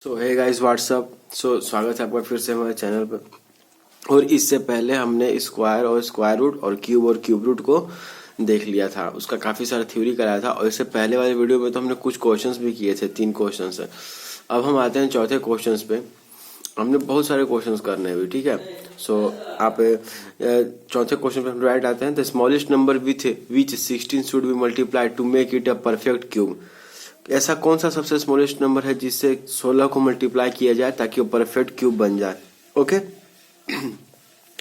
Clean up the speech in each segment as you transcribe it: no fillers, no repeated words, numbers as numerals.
सो hey guys what's up. स्वागत है आपका फिर से हमारे चैनल पर। और इससे पहले हमने स्क्वायर और स्क्वायर रूट और क्यूब रूट को देख लिया था, उसका काफ़ी सारा थ्योरी कराया था। और इससे पहले वाले वीडियो में तो हमने कुछ क्वेश्चंस भी किए थे, 3 क्वेश्चंस है। अब हम आते हैं चौथे क्वेश्चंस पे। हमने बहुत सारे क्वेश्चंस करने हैं, ठीक है। आप चौथे क्वेश्चन पे हम राइट आते हैं, the smallest number which 16 should be multiplied to make it a perfect cube. ऐसा कौन सा सबसे स्मॉलेस्ट नंबर है जिससे 16 को मल्टीप्लाई किया जाए ताकि वो परफेक्ट क्यूब बन जाए। ओके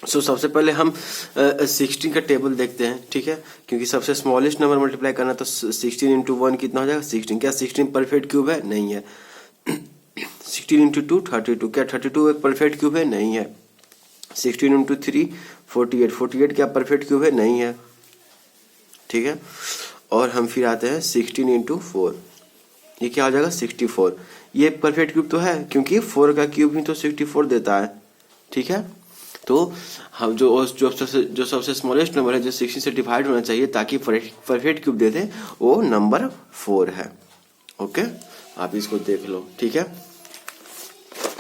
सबसे पहले हम 16 का टेबल देखते हैं, ठीक है। क्योंकि सबसे स्मॉलेस्ट नंबर मल्टीप्लाई करना तो 16 इंटू 1 कितना हो जाएगा 16। क्या 16 परफेक्ट क्यूब है? नहीं है। 16 इंटू 2 32। क्या 32 एक परफेक्ट क्यूब है? नहीं है। 16 इंटू 3 48। 48 क्या परफेक्ट क्यूब है? नहीं है, ठीक है। और हम फिर आते हैं 16 इंटू 4, ये क्या हो जाएगा 64। ये परफेक्ट क्यूब तो है क्योंकि 4 का क्यूब ही तो 64 देता है, ठीक है। तो हम जो सबसे स्मॉलेस्ट नंबर है जो 16 से डिवाइड होना चाहिए ताकि परफेक्ट क्यूब दे दे, वो नंबर 4 है। ओके, आप इसको देख लो, ठीक है।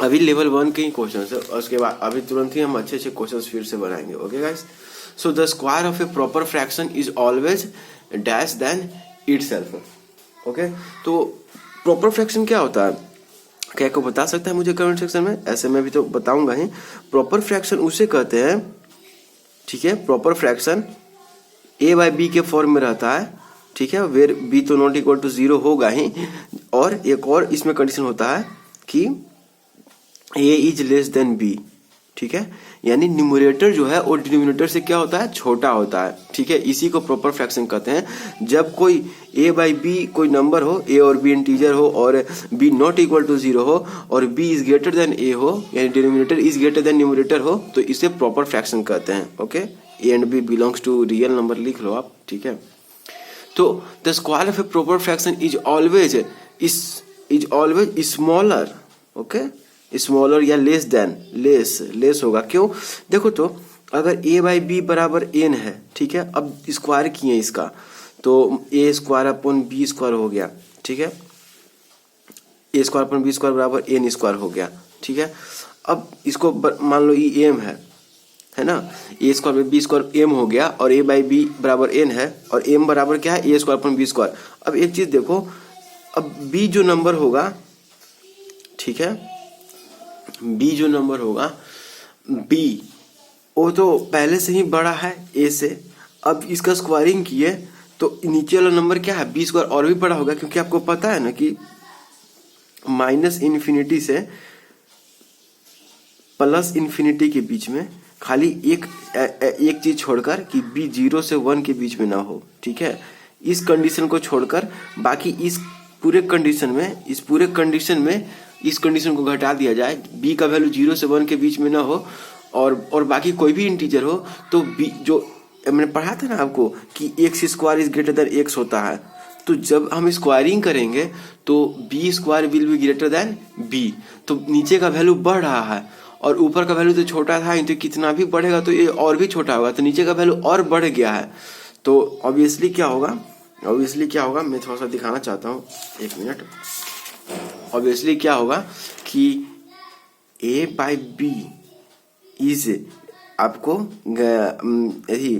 अभी लेवल 1 के ही क्वेश्चन है, उसके बाद अभी तुरंत ही हम अच्छे क्वेश्चन फिर से बनाएंगे। Okay guys, so the square of a proper fraction is always dash than itself. Okay, तो प्रॉपर फ्रैक्शन क्या होता है? क्या को बता सकता है मुझे कमेंट सेक्शन में? ऐसे मैं भी तो बताऊंगा ही। प्रॉपर फ्रैक्शन उसे कहते हैं, ठीक है। Proper fraction a by B के फॉर्म में रहता है, ठीक है, वेर b तो नॉट इक्वल टू 0 होगा ही। और एक और इसमें कंडीशन होता है कि a is less than b, ठीक है। यानी न्यूमरेटर जो है वो डिनोमिनेटर से क्या होता है, छोटा होता है, ठीक है। इसी को प्रॉपर फ्रैक्शन कहते हैं। जब कोई a बाई बी कोई नंबर हो, a और b इंटीजर हो और b नॉट इक्वल टू 0 हो और b is greater than a हो, यानी denominator is greater than numerator हो, तो इसे प्रॉपर फ्रैक्शन कहते हैं। Okay, a and b belongs to real number लिख लो आप, ठीक है। तो the square of a proper fraction is always smaller, okay, smaller या लेस देन, लेस होगा। क्यों? देखो तो अगर a बाई बी बराबर n है, ठीक है। अब स्क्वायर किए इसका तो a square upon B square हो गया, ठीक है। a square upon B square बराबर n स्क्वायर हो गया, ठीक है। अब इसको मान लो ये m है ना, a square by B square m हो गया और a बाई बी बराबर n है और m बराबर क्या है a square upon B square. अब एक चीज देखो, अब b जो नंबर होगा, ठीक है, b जो नंबर होगा b वो तो पहले से ही बड़ा है a से। अब इसका स्क्वायरिंग किए तो नीचे वाला नंबर क्या है b स्क्वायर और भी बड़ा होगा, क्योंकि आपको पता है ना कि माइनस इन्फिनिटी से प्लस इन्फिनिटी के बीच में खाली एक चीज छोड़कर कि b 0 से 1 के बीच में ना हो, ठीक है। इस कंडीशन को छोड़कर बाकी इस पूरे कंडीशन में इस कंडीशन को घटा दिया जाए, b का वैल्यू 0 से 1 के बीच में ना हो और बाकी कोई भी इंटीजर हो, तो b जो मैंने पढ़ा था ना आपको कि x square is greater then x होता है। तो जब हम स्क्वायरिंग करेंगे तो b square will be greater than b, तो नीचे का वैल्यू बढ़ रहा है और ऊपर का वैल्यू तो छोटा था, तो कितना भी बढ़ेगा तो ये और भी छोटा होगा, तो नीचे का वैल्यू और बढ़ गया है। तो ऑब्वियसली क्या होगा, मैं थोड़ा सा दिखाना चाहता हूँ, 1 मिनट। ऑब्वियसली क्या होगा कि a बाई बी इज आपको यही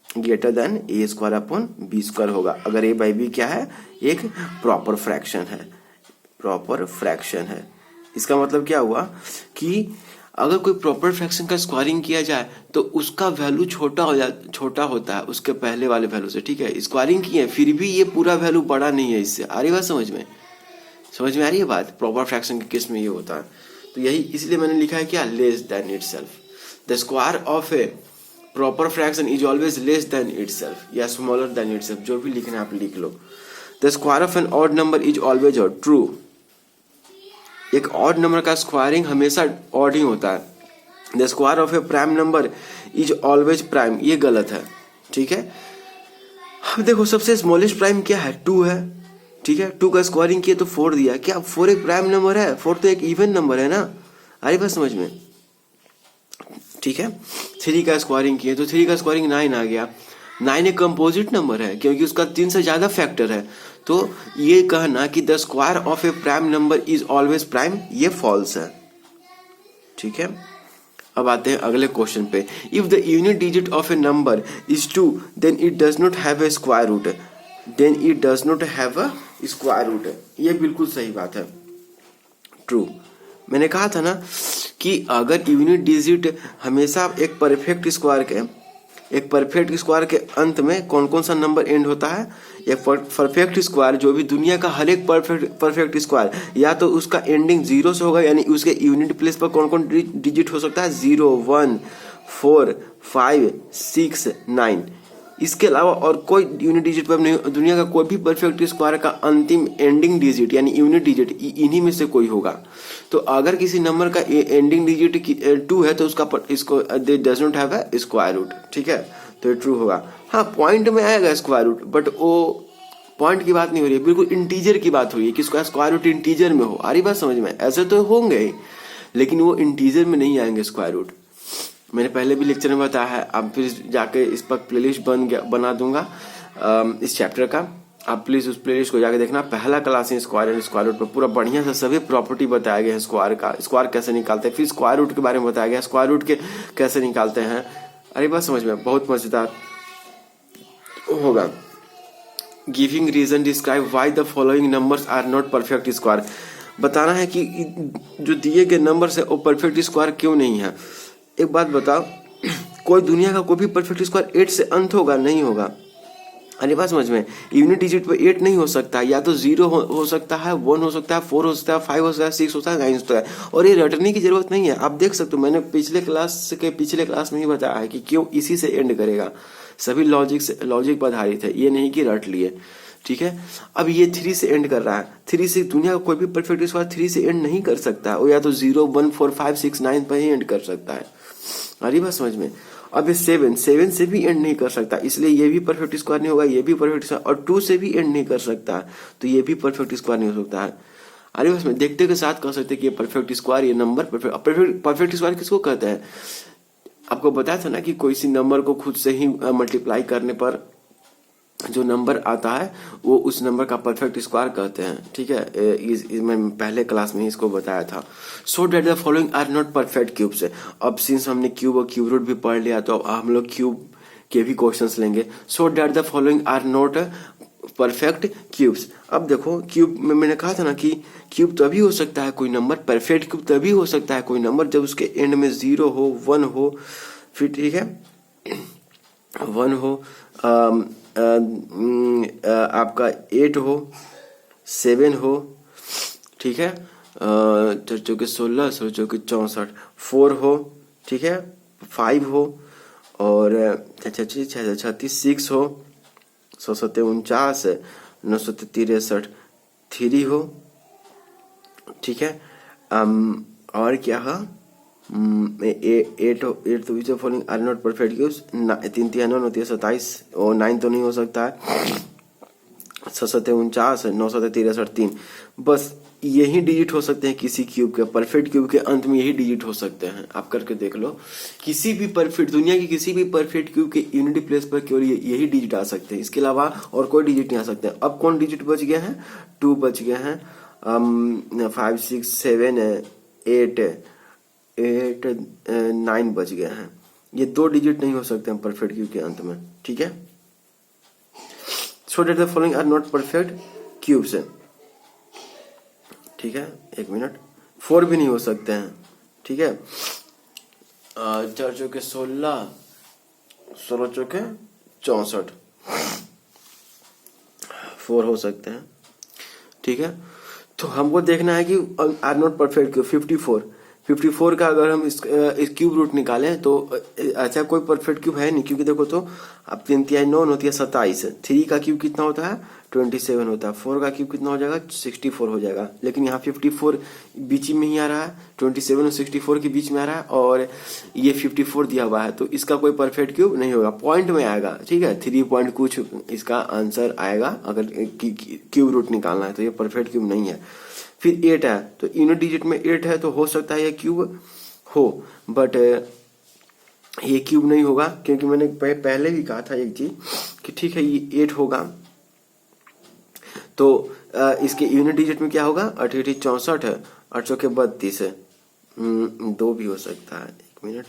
greater than a square upon B square होगा, अगर a बाई बी क्या है, एक प्रॉपर फ्रैक्शन है। इसका मतलब क्या हुआ कि अगर कोई प्रॉपर फ्रैक्शन का स्क्वायरिंग किया जाए तो उसका वैल्यू छोटा होता है उसके पहले वाले वैल्यू से, ठीक है। स्क्वायरिंग किए फिर भी ये पूरा वैल्यू बड़ा नहीं है इससे। आ रही बात समझ में आ रही है बात? प्रॉपर फ्रैक्शन के केस में ये होता है। तो यही इसलिए मैंने लिखा है क्या, less than itself. The square of a proper fraction is always less than itself या स्मॉलर देन इटसेल्फ, जो भी लिखना है आप लिख लो। The square of an odd number is always odd, true. एक ऑड नंबर का स्क्वायरिंग हमेशा ऑड ही होता है। The square of a prime number is always prime, ये गलत है, ठीक है। अब देखो सबसे स्मॉलेस्ट प्राइम क्या है, 2 है, ठीक है। 2 का स्क्वायरिंग किए तो 4 दिया। क्या 4 एक प्राइम नंबर है? 4 तो एक इवन नंबर है ना, आई बात समझ में, ठीक है। 3 का स्क्वायरिंग किए तो 3 का स्क्वायरिंग 9 आ गया। 9 एक कंपोजिट नंबर है क्योंकि उसका 3 से ज्यादा फैक्टर है, तो ये कहना कि the square of a prime number is always prime, ये फॉल्स है। ठीक है, अब आते हैं अगले क्वेश्चन पे। If the unit digit of a number is 2 then it does not have a square root, then it does not have a square root. ये बिल्कुल सही बात है, ट्रू। मैंने कहा था ना कि अगर यूनिट डिजिट हमेशा एक परफेक्ट स्क्वायर के अंत में कौन कौन सा नंबर एंड होता है, एक परफेक्ट स्क्वायर, जो भी दुनिया का हर एक परफेक्ट स्क्वायर या तो उसका एंडिंग 0 से होगा, यानी उसके यूनिट प्लेस पर कौन कौन डिजिट हो सकता है, 0, 1, 4, 5, 6, 9। इसके अलावा और कोई यूनिट डिजिट पर नहीं, दुनिया का कोई भी परफेक्ट स्क्वायर का अंतिम एंडिंग डिजिट यानी यूनिट डिजिट इन्हीं में से कोई होगा। तो अगर किसी नंबर का एंडिंग डिजिट 2 है तो इसको does not have a square root. ठीक है, तो ये ट्रू होगा। हाँ, पॉइंट में आएगा स्क्वायर रूट, बट वो पॉइंट की बात नहीं हो रही है, बिल्कुल इंटीजर की बात हो रही है कि इसका स्क्वायर रूट इंटीजर में हो। आ रही बात समझ में? ऐसे तो होंगे ही, लेकिन वो इंटीजर में नहीं आएंगे स्क्वायर रूट। मैंने पहले भी लेक्चर में बताया है, आप फिर जाके इस पर प्लेलिस्ट बना दूंगा इस चैप्टर का, आप प्लीज उस प्लेलिस्ट को जाके देखना। पहला क्लास है स्क्वायर एंड स्क्वायर रूट पर, पूरा बढ़िया से सभी प्रॉपर्टी बताया गया है स्क्वायर का, स्क्वायर कैसे निकालते हैं, फिर स्क्वायर रूट के बारे में बताया गया, स्क्वायर रूट के कैसे निकालते हैं। अरे बात समझ में, बहुत मजेदार होगा। Giving reason describe why the following numbers are not perfect square, बताना है कि जो दिए गए नंबर्स है वो परफेक्ट स्क्वायर क्यों नहीं है। एक बात बताओ, कोई दुनिया का कोई भी परफेक्ट स्क्वायर 8 से अंत होगा? नहीं होगा। अरे बात समझ में, यूनिट डिजिट पे 8 नहीं हो सकता, या तो 0 हो सकता है, 1 हो सकता है, 4 हो सकता है, 5 हो सकता है, 6 हो सकता है, 9 हो सकता है। और ये रटने की जरूरत नहीं है, आप देख सकते हो, मैंने पिछले क्लास में ही बताया है कि क्यों इसी से एंड करेगा। सभी लॉजिक पर आधारित है, ये नहीं कि रट लिए। ठीक है, अब ये 3 से एंड कर रहा है, 3 से दुनिया का कोई भी परफेक्ट स्क्वायर 3 से एंड नहीं कर सकता, वो या तो 0, 1, 4, 5, 6, 9 पर ही एंड कर सकता है। अरे बात समझ में। अब ये 7 से भी एंड नहीं कर सकता, इसलिए ये भी परफेक्ट स्क्वायर नहीं होगा, ये भी परफेक्ट स्क्वायर, और 2 से भी एंड नहीं कर सकता, तो ये भी परफेक्ट स्क्वायर नहीं हो सकता है। अरे बस में देखते के साथ कह सकते हैं कि ये परफेक्ट स्क्वायर, ये नंबर परफेक्ट स्क्वायर किसको कहते हैं? आपको बताया था ना कि कोई सी नंबर को खुद से ही मल्टीप्लाई करने पर जो नंबर आता है वो उस नंबर का परफेक्ट स्क्वायर कहते हैं। ठीक है, मैं पहले क्लास में इसको बताया था। So that the following are not perfect cubes. अब सिंस हमने क्यूब और क्यूब रूट भी पढ़ लिया, तो अब हम लोग क्यूब के भी क्वेश्चंस लेंगे। So that the following are not perfect cubes. अब देखो, क्यूब में मैंने कहा था ना कि क्यूब तभी हो सकता है कोई नंबर, परफेक्ट क्यूब तभी हो सकता है कोई नंबर जब उसके एंड में 0 हो, 1 हो, फिर ठीक है 1 हो, आपका 8 हो, 7 हो, ठीक है, 4 के 16, 16 के 64, 4 हो, ठीक है, 5 हो, और 36, 6 हो, 749, 963, 3 हो, ठीक है। और क्या है, 8 तो following are not perfect cubes. 3 3 9 9 27 और 9 तो नहीं हो सकता है। 749, 963, 3, बस यही डिजिट हो सकते हैं किसी क्यूब के, परफेक्ट क्यूब के अंत में यही डिजिट हो सकते हैं। आप करके देख लो, किसी भी परफेक्ट दुनिया की किसी भी परफेक्ट क्यूब के यूनिटी प्लेस पर केवल यही डिजिट आ सकते हैं, इसके अलावा और कोई डिजिट नहीं आ सकते। अब कौन डिजिट बच गए हैं? 2 बच गए हैं, 5, 6, 7, 8, 9 बच गए हैं। ये 2 डिजिट नहीं हो सकते हैं परफेक्ट क्यूब के अंत में। ठीक है, so that the following are not perfect cubes. ठीक है, 1 मिनट, 4 भी नहीं हो सकते हैं। ठीक है, 4 चौके 16, 16 चौके 64, 4 हो सकते हैं। ठीक है, तो हमको देखना है कि आर नॉट परफेक्ट क्यूब 54 का अगर हम इस क्यूब रूट निकालें तो अच्छा कोई परफेक्ट क्यूब है नहीं, क्योंकि देखो तो अब 3 3 9 9 27, 3 का क्यूब कितना होता है? 27 होता है। 4 का क्यूब कितना हो जाएगा? 64 हो जाएगा। लेकिन यहाँ 54 बीच में ही आ रहा है, 27 और 64 के बीच में आ रहा है, और ये 54 दिया हुआ है, तो इसका कोई परफेक्ट क्यूब नहीं होगा, पॉइंट में आएगा। ठीक है, 3 पॉइंट कुछ इसका आंसर आएगा अगर क्यूब रूट निकालना है, तो ये परफेक्ट क्यूब नहीं है। फिर 8 है, तो यूनिट डिजिट में 8 है, तो हो सकता है ये क्यूब हो, बट ये क्यूब नहीं होगा, क्योंकि मैंने पहले भी कहा था एक चीज कि ठीक है ये 8 होगा, तो इसके यूनिट डिजिट में क्या होगा, 88 64 है, 8 चौके 32 है, 2 भी हो सकता है, 1 मिनट,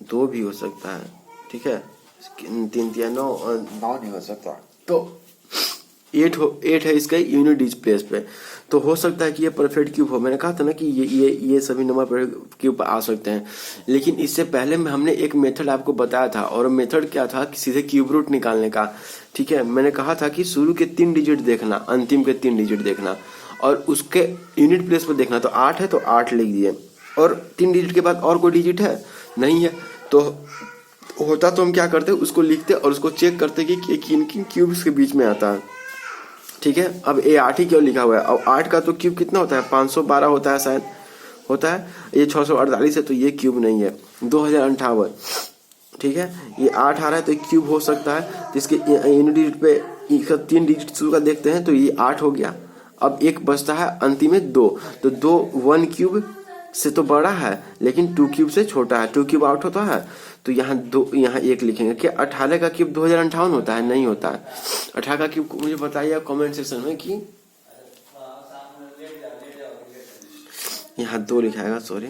2 भी हो सकता है, ठीक है, 3 3 9 9 नहीं हो सकता, तो 8 है इसका यूनिट डिजिट प्लेस पे। तो हो सकता है कि ये परफेक्ट क्यूब हो। मैंने कहा था ना कि ये सभी नंबर परफेक्ट क्यूब आ सकते हैं, लेकिन इससे पहले में हमने एक मेथड आपको बताया था, और मेथड क्या था कि सीधे क्यूब रूट निकालने का, ठीक है। मैंने कहा था कि शुरू के 3 डिजिट देखना, अंतिम के 3 डिजिट देखना, और उसके यूनिट प्लेस पर देखना। तो 8 है तो 8 लिख दिए, और 3 डिजिट के बाद और कोई डिजिट है नहीं है, तो होता तो हम क्या करते, उसको लिखते और उसको चेक करते कि किन किन क्यूब्स के बीच में आता है, ठीक है। अब ये 8 ही क्यों लिखा हुआ है, और 8 का तो क्यूब कितना होता है, 512 होता है, शायद होता है, ये 648 है, तो ये क्यूब नहीं है, 2058, ठीक है। ये 8 आ रहा है तो क्यूब हो सकता है, तो इसके यूनिट डिजिट पे 3 डिजिट शुरू का देखते हैं, तो ये 8 हो गया। अब एक बचता है अंतिम में 2, तो 2 1 क्यूब से तो बड़ा है, लेकिन 2 क्यूब से छोटा है, 2 क्यूब आउट होता है, तो यहाँ 2 यहाँ 1 लिखेंगे। क्या 18 का क्यूब 2058 होता है, नहीं होता है। 18 का क्यूब मुझे बताइए कमेंट सेक्शन में कि यहाँ 2 लिखाएगा, सॉरी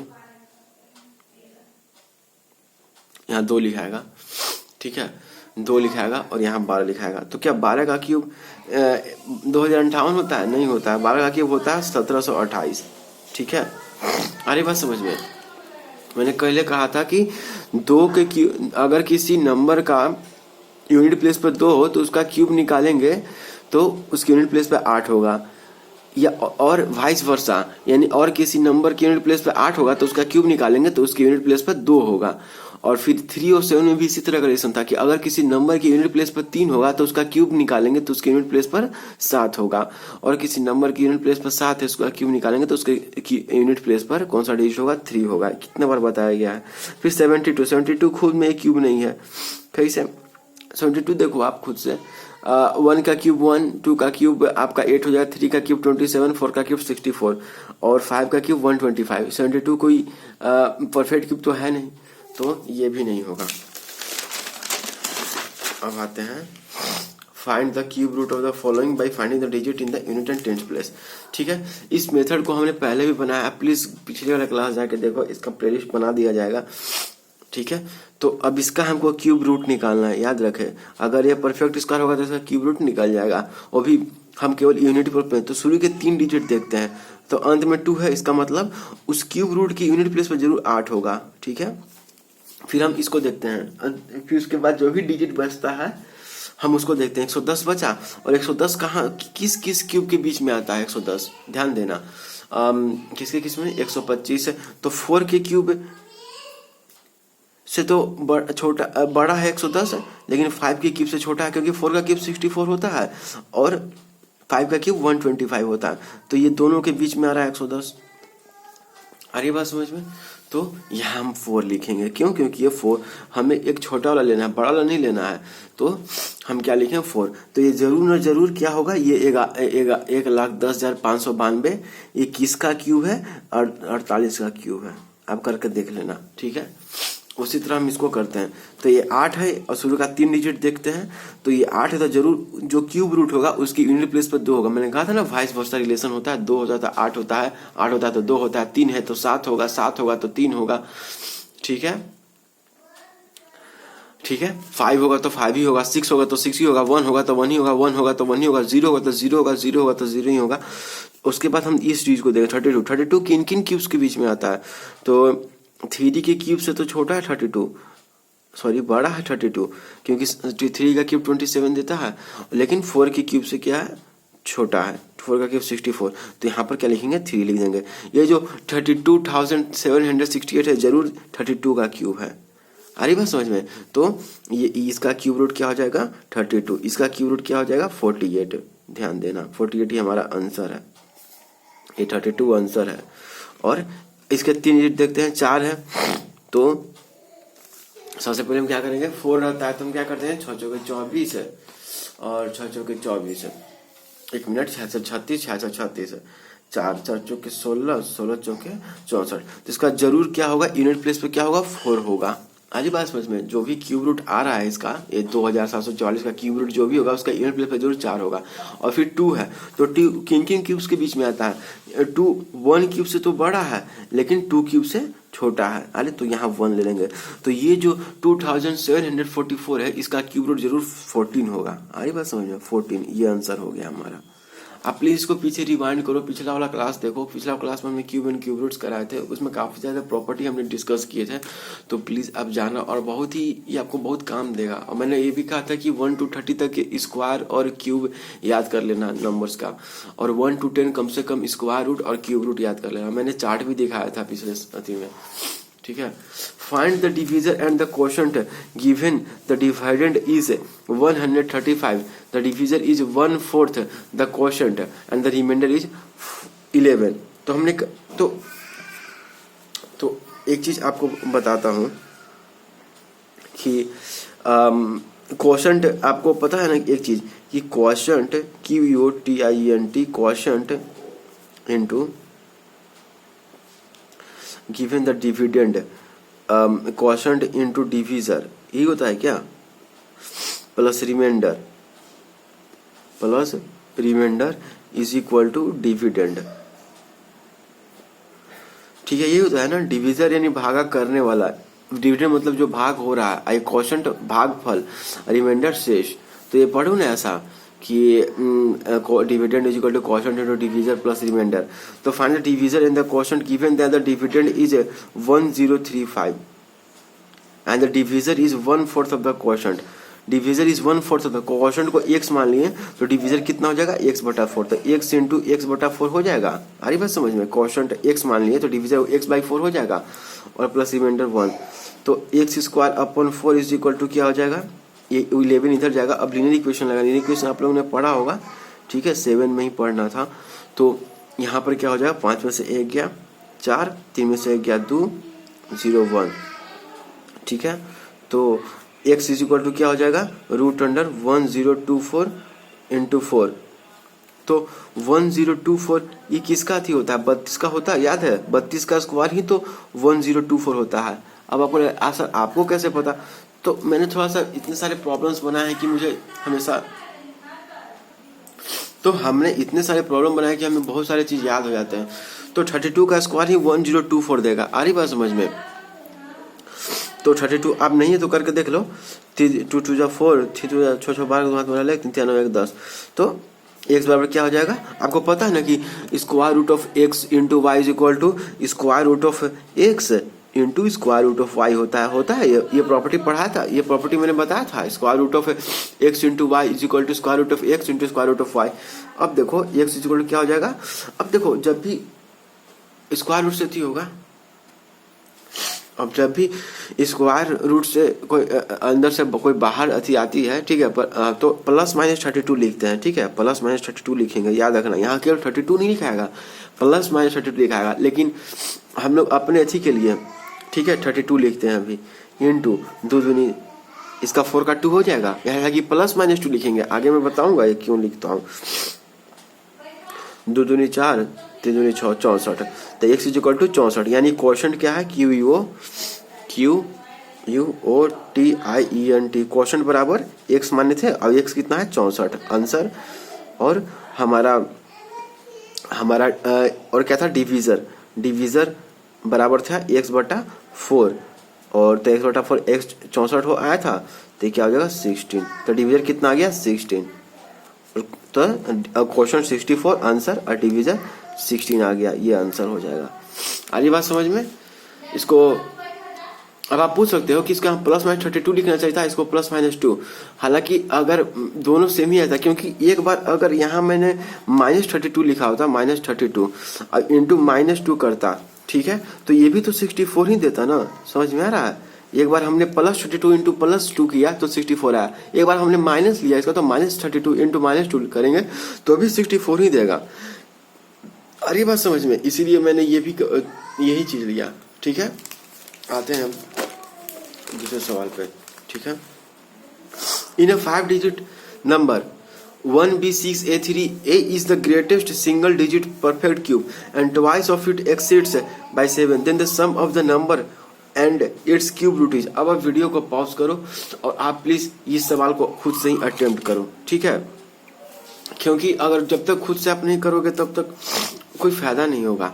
यहाँ 2 लिखाएगा, ठीक है, 2 लिखाएगा, और यहाँ 12 लिखाएगा। तो क्या 12 का क्यूब 2058 होता है, नहीं होता है। 12 का क्यूब होता है 1728, ठीक है। अरे बात समझ में, मैंने पहले कहा था कि 2 के क्यूब, अगर किसी नंबर का यूनिट प्लेस पर 2 हो तो उसका क्यूब निकालेंगे तो उसके यूनिट प्लेस पर 8 होगा, या और वाइस वर्सा, यानी और किसी नंबर के यूनिट प्लेस पे 8 होगा तो उसका क्यूब निकालेंगे तो उसके यूनिट प्लेस पर 2 होगा। और फिर 3 और 7 में भी इसी तरह का रिलेशन था कि अगर किसी नंबर के यूनिट प्लेस पर 3 होगा तो उसका क्यूब निकालेंगे तो उसके यूनिट प्लेस पर 7 होगा, और किसी नंबर के यूनिट प्लेस पर 7 है, उसका क्यूब निकालेंगे तो उसके यूनिट प्लेस पर कौन सा डिजिट होगा, 3 होगा। कितने बार बताया गया है। फिर 72 खुद में एक क्यूब नहीं है, कैसे 72 देखो आप खुद से, 1 का क्यूब 1, 2 का क्यूब आपका 8 हो जाएगा, 3 का क्यूब 27, 4 का क्यूब 64, और 5 का क्यूब 125। 72 कोई परफेक्ट क्यूब तो है नहीं, तो ये भी नहीं होगा। अब आते हैं find the cube root of the following by finding the digit in the unit and tenth place, ठीक है। इस मेथड को हमने पहले भी बनाया, प्लीज पिछले वाला क्लास जाके देखो, इसका प्लेलिस्ट बना दिया जाएगा, ठीक है। तो अब इसका हमको क्यूब रूट निकालना है, याद रखें, अगर ये परफेक्ट स्क्वायर होगा तो इसका क्यूब रूट निकल जाएगा, वो भी हम केवल यूनिट पर। तो शुरू के 3 डिजिट देखते हैं, तो अंत में 2 है, इसका मतलब उस क्यूब रूट की यूनिट प्लेस पर जरूर 8 होगा, ठीक है। फिर हम इसको देखते हैं, फिर उसके बाद जो भी डिजिट बचता है हम उसको देखते हैं। 110 बचा, और 110 कहाँ किस किस क्यूब के बीच में आता है 110, ध्यान देना, किसके किस में, 125 है, तो 4 के क्यूब से तो छोटा बड़ा है 110 है, लेकिन 5 के क्यूब से छोटा है, क्योंकि 4 का क्यूब 64 होता है और 5 का क्यूब 125 होता है, तो ये दोनों के बीच में आ रहा है 110। आ रही बात समझ में। तो यहाँ हम 4 लिखेंगे, क्यों, क्योंकि ये 4 हमें एक छोटा वाला लेना है, बड़ा वाला नहीं लेना है, तो हम क्या लिखें 4। तो ये जरूर न जरूर क्या होगा, ये 1,10,592 ये किसका क्यूब है, 48 का क्यूब है। आप करके देख लेना, ठीक है। उसी तरह हम इसको करते हैं, तो ये 8 है और शुरू का 3 डिजिट देखते हैं, तो ये 8 है, तो जरूर जो क्यूब रूट होगा उसकी यूनिट प्लेस पर 2 होगा। मैंने कहा था ना वाइस वर्सा रिलेशन होता है, 2 होता है तो 8 होता है, 8 होता है तो 2 होता है, 3 है तो 7 होगा, 7 होगा तो 3 होगा, ठीक है, ठीक है। 5 होगा तो 5 ही होगा, 6 होगा तो 6 ही होगा, 1 होगा तो 1 ही होगा, 1 होगा तो 1 ही होगा, 0 होगा तो 0 होगा, 0 होगा तो 0 ही होगा। उसके बाद हम इस चीज को देखें, 32 किन किन क्यूब्स के बीच में आता है, तो 3 के क्यूब से तो छोटा है 32, सॉरी बड़ा है 32, क्योंकि 3 का क्यूब 27 देता है, लेकिन 4 के क्यूब से क्या है, छोटा है, 4 का क्यूब 64, तो यहाँ पर क्या लिखेंगे, 3 लिख देंगे। ये जो 32,768 है जरूर 32 का क्यूब है। आ रही बात समझ में। तो ये इसका क्यूब रूट क्या हो जाएगा, 32, इसका क्यूब रूट क्या हो जाएगा, 48। ध्यान देना 48 ही हमारा आंसर है, ये 32 आंसर है। और इसके 3 डिजिट देखते हैं, 4 है, तो सबसे पहले हम क्या करेंगे, 4 रहता है तो हम क्या करते हैं, 6 चौके 24 है, और 6 चौके 24 है, 1 मिनट, 6 36, 6 36 है, 4 4 चौके 16, 16 चौके 64, तो इसका जरूर क्या होगा, यूनिट प्लेस पे क्या होगा, 4 होगा। आजी बात समझ में, जो भी क्यूब रूट आ रहा है इसका, ये 2744 का क्यूब रूट जो भी होगा उसका इवन प्लेस पर जरूर 4 होगा। और फिर 2 है तो किन किन क्यूब्स के बीच में आता है, 2 1 क्यूब से तो बड़ा है लेकिन 2 क्यूब से छोटा है। अरे तो यहाँ 1 ले लेंगे, तो ये जो 2744 है इसका क्यूब रूट जरूर 14 होगा। अरे बात समझ में, 14 ये आंसर हो गया हमारा। आप प्लीज इसको पीछे रिवाइंड करो, पिछला वाला क्लास देखो, पिछला क्लास में हमने क्यूब एंड क्यूब रूट्स कराए थे, उसमें काफी ज्यादा प्रॉपर्टी हमने डिस्कस किए थे, तो प्लीज आप जाना, और बहुत ही ये आपको बहुत काम देगा। और मैंने ये भी कहा था कि 1 to 30 तक स्क्वायर और क्यूब याद कर लेना नंबर्स का, और 1 to 10 कम से कम स्क्वायर रूट और क्यूब रूट याद कर लेना। मैंने चार्ट भी दिखाया था पिछले अथी में, ठीक है। Find the divisor and the quotient given the dividend is 135, the divisor is 1/4, the quotient and the remainder is 11। तो हमने तो एक चीज आपको बताता हूं कि क्वोशंट आपको पता है ना एक चीज, कि quotient QUOTIENT quotient into given the dividend, quotient into divisor, यही होता है क्या, plus remainder is equal to dividend. ठीक है, यही होता है ना, डिविजर यानी भागा करने वाला, डिविडेंड मतलब जो भाग हो रहा है, क्वोशंट भागफल, रिमाइंडर शेष। तो ये पढ़ो ना ऐसा कि dividend is equal to quotient into divisor plus remainder. तो find the divisor in the quotient given that the dividend is 1035 and the divisor is 1/4 of the quotient. Divisor is 1/4 of the quotient को x मान लिए, तो divisor कितना हो जाएगा, x/4, तो x into x/4 हो जाएगा। आ रही बात समझ में, क्वोशंट x मान लिए तो डिविजर x/4 हो जाएगा, और प्लस रिमाइंडर 1, तो x² / 4 इज इक्वल टू क्या हो जाएगा, ये 11 इधर जाएगा। अब लीनियर इक्वेशन लगा, लीनियर इक्वेशन आप लोगों ने पढ़ा होगा, ठीक है, 7 में ही पढ़ना था। तो यहाँ पर क्या हो जाएगा, 5 में से 1 गया 4, 3 में से 1 गया 2, 0 1, ठीक है। तो x इज इक्वल टू क्या हो जाएगा, √1024 इंटू 4। तो 1024 ये किसका थी होता है, 32 का होता है, याद है, 32 का स्क्वायर ही तो 1024 होता है। अब आपको कैसे पता, तो मैंने थोड़ा सा इतने सारे प्रॉब्लम्स बनाए हैं कि मुझे हमेशा, तो हमने इतने सारे प्रॉब्लम बनाए कि हमें बहुत सारे चीज याद हो जाते हैं। तो 32 का स्क्वायर ही 1024 देगा। आ रही बात समझ में, तो 32 आप नहीं है तो करके देख लो, 2 2 जा 4, 3 2 जा 6 6 12 हाथ वाला 3 3 9 1 10, तो x बराबर क्या हो जाएगा, आपको पता है ना कि square root of x into Y is equal to square root of x into square root of Y होता है। ये प्रॉपर्टी पढ़ा था, ये प्रॉपर्टी मैंने बताया था, square root of x into Y is equal to square root of x into square root of Y. अब देखो x इज इक्वल टू क्या हो जाएगा, अब देखो जब भी स्क्वायर रूट से थी होगा, अब जब भी स्क्वायर रूट से कोई अंदर से कोई बाहर अथी आती है, ठीक है, तो +-32 लिखते हैं, ठीक है, +-32 लिखेंगे, याद रखना, यहाँ केवल 32 नहीं लिखाएगा, +-32 लिखाएगा, लेकिन हम लोग अपने अथी के लिए, ठीक है, 32 लिखते हैं अभी, इंटू 2 दूनी, इसका 4 का 2 हो जाएगा, यहाँ कि +-2 लिखेंगे, आगे मैं बताऊंगा ये क्यों लिखता हूँ। 2 दूनी 4, 3 दूनी 6, 64, तो x इज इक्वल टू 64, यानी क्वोशंट क्या है, QUOTIENT, क्वोशंट बराबर x माने थे, अब x कितना है 64 आंसर। और हमारा और क्या था, डिवीजर बराबर था x/4, और तो x/4 x 64 हो आया था, तो क्या हो जाएगा 16, तो डिवीजर कितना आ गया 16, तो क्वेश्चन 64 आंसर और डिवीजर 16 आ गया, ये आंसर हो जाएगा। आगे बात समझ में, इसको अब आप पूछ सकते हो कि इसका +-32 लिखना चाहिए था, इसको +-2, हालांकि अगर दोनों सेम ही आता, क्योंकि एक बार अगर यहाँ मैंने -32 लिखा होता, -32 इंटू -2 करता, ठीक है, तो ये भी तो 64 ही देता ना, समझ में आ रहा है। एक बार हमने +32 इंटू +2 किया तो 64 आया, एक बार हमने माइनस लिया इसका तो -32 इंटू -2 करेंगे तो भी 64 ही देगा। अरे बात समझ में, इसीलिए मैंने ये भी यही चीज लिया, ठीक है। आते हैं हम दूसरे सवाल पे, ठीक है। इन अ 5 digit number 1B6A3, A is the greatest single digit perfect cube and twice of it exceeds by 7, then the sum of the number and its cube root is. अब आप वीडियो को पॉज करो और आप प्लीज इस सवाल को खुद से ही अटेम्प्ट करो, ठीक है, क्योंकि अगर जब तक खुद से आप नहीं करोगे तब तक कोई फायदा नहीं होगा।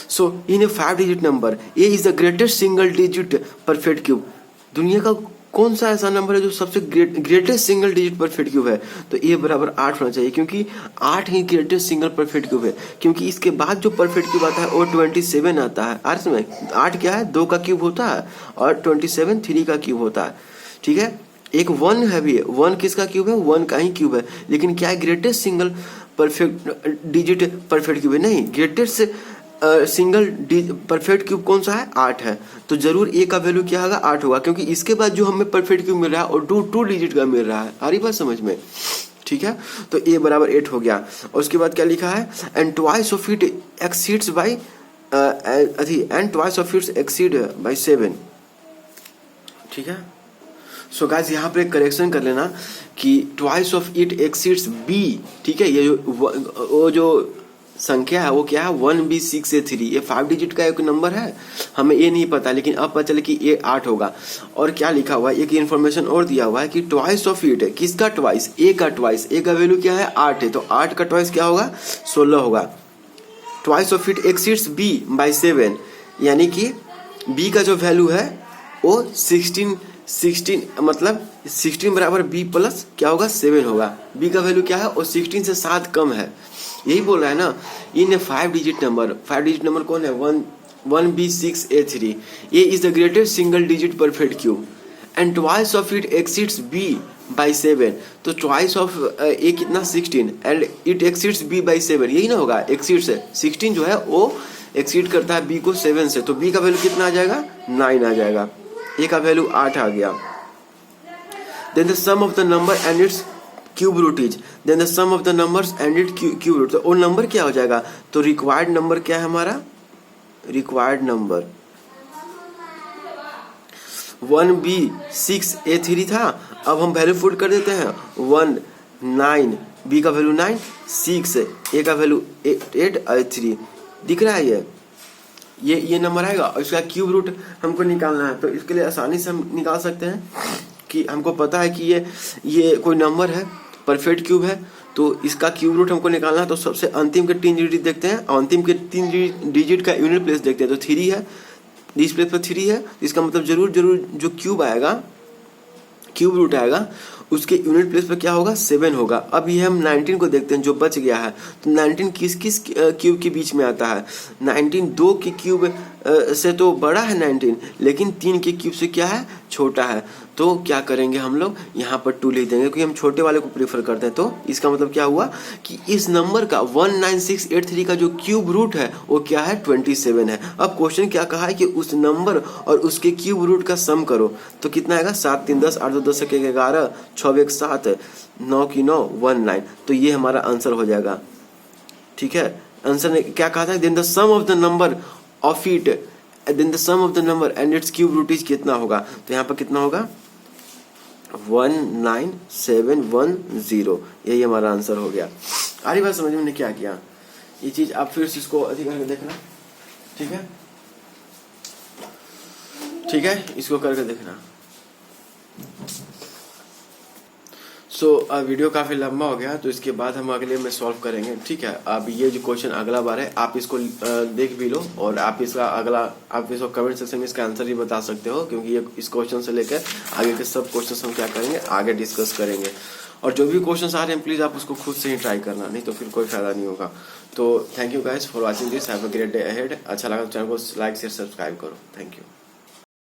सो इन ए 5 digit number A is the greatest single digit perfect cube. दुनिया का कौन सा ऐसा नंबर है जो सबसे greatest single digit perfect cube है? तो ए बराबर 8 होना चाहिए, क्योंकि 8 ही ग्रेटेस्ट सिंगल परफेक्ट क्यूब है। क्योंकि इसके बाद जो परफेक्ट क्यूब आता है वो 27 आता है। आर्ट्स में 8 क्या है, 2 का क्यूब होता है, और 27 3 का क्यूब होता है, ठीक है। एक 1 है भी, 1 किसका क्यूब है, 1 का ही क्यूब है। लेकिन क्या है, greatest single perfect digit perfect cube है? नहीं, ग्रेटेस्ट सिंगल परफेक्ट क्यूब कौन सा है, 8 है। तो जरूर ए का वैल्यू क्या होगा, 8 होगा, क्योंकि इसके बाद जो हमें परफेक्ट क्यूब मिल रहा है और 2 डिजिट का मिल रहा है। आ रही बात समझ में, ठीक है। तो ए बराबर 8 हो गया। और उसके बाद क्या लिखा है, and twice of it exceeds by and twice of it exceed by 7, ठीक है। सो गाइस यहाँ पर एक करेक्शन कर लेना कि twice of it exceeds B, ठीक है। ये जो वो जो संख्या है वो क्या है, 1b6a3। ये 5 डिजिट का एक नंबर है, हमें ये नहीं पता, लेकिन अब पता चले कि ये 8 होगा। और क्या लिखा हुआ है, एक इन्फॉर्मेशन और दिया हुआ है कि ट्वाइस ऑफ इट है, किसका ट्वाइस, ए का ट्वाइस। ए का वैल्यू क्या है, 8 है, तो 8 का ट्वाइस क्या होगा, 16 होगा। Twice of it exceeds B by 7, यानी कि बी का जो वैल्यू है वो 16 मतलब 16 बराबर बी प्लस क्या होगा, 7 होगा। बी का वैल्यू क्या है, वो 16 से 7 कम है, यही बोल रहा है ना। इन 5 डिजिट नंबर, 5 डिजिट नंबर कौन है, 1b6a3। ये is the greatest single digit perfect cube and twice of it exceeds B by 7। तो ट्वाइस ऑफ ए कितना, 16, and it exceeds B by 7, यही ना होगा। एक्सीड्स है 16 जो है वो एक्सीड करता है बी को 7 से, तो बी का वैल्यू कितना आ जाएगा, 9 आ जाएगा। ए का वैल्यू 8 आ गया। Then the sum of the number and its cube root is, then the sum of the numbers and it cube root. तो वो नंबर क्या हो जाएगा, तो रिक्वायर्ड नंबर क्या है हमारा, रिक्वायर्ड नंबर 1b6a3 था। अब हम वैल्यू पुट कर देते हैं 1 9, बी का वैल्यू 9, 6, ए का वैल्यू 8 और 3 दिख रहा है। ये नंबर आएगा और इसका क्यूब रूट हमको निकालना है। तो इसके लिए आसानी से हम निकाल सकते हैं कि हमको पता है कि ये कोई नंबर है, परफेक्ट क्यूब है, तो इसका क्यूब रूट हमको निकालना है। तो सबसे अंतिम के 3 डिजिट देखते हैं, अंतिम के 3 डिजिट का यूनिट प्लेस देखते हैं। तो 3 है, इस प्लेस पर 3 है, इसका मतलब जरूर जो क्यूब आएगा, क्यूब रूट आएगा, उसके यूनिट प्लेस पर क्या होगा, 7 होगा। अब ये हम 19 को देखते हैं जो बच गया है। तो 19 किस किस क्यूब के बीच में आता है, 19 2 के क्यूब से तो बड़ा है 19, लेकिन 3 के क्यूब से क्या है, छोटा है। तो क्या करेंगे हम लोग, यहाँ पर 2 लिख देंगे, क्योंकि हम छोटे वाले को प्रेफर करते हैं। तो इसका मतलब क्या हुआ कि इस नंबर का 19683 का जो क्यूब रूट है वो क्या है, 27 है। अब क्वेश्चन क्या कहा है कि उस नंबर और उसके क्यूब रूट का सम करो। तो कितना आएगा, 7 3 10, 8 2 10 1 11, 6 1 7, 9 की 9 19। तो ये हमारा आंसर हो जाएगा, ठीक है। आंसर ने क्या कहा था, then the sum of the number of it, then the sum of the number and its cube root is कितना होगा। तो यहाँ पर कितना होगा, 19710, यही हमारा आंसर हो गया। आरी बात समझ में क्या किया, ये चीज आप फिर से इसको अधिक करके देखना, ठीक है, ठीक है, इसको करके देखना। वीडियो काफी लंबा हो गया, तो इसके बाद हम अगले में सॉल्व करेंगे, ठीक है। अब ये जो क्वेश्चन अगला बार है, आप इसको देख भी लो और आप इसको कमेंट सेक्शन में इसका आंसर भी बता सकते हो, क्योंकि ये इस क्वेश्चन से लेकर आगे के सब क्वेश्चन हम क्या करेंगे, आगे डिस्कस करेंगे। और जो भी क्वेश्चन आ रहे हैं प्लीज आप उसको खुद से ही ट्राई करना, नहीं तो फिर कोई फायदा नहीं होगा। तो thank you guys for watching this, have a great day ahead. अच्छा लगा तो चैनल को लाइक शेयर सब्सक्राइब करो, थैंक यू।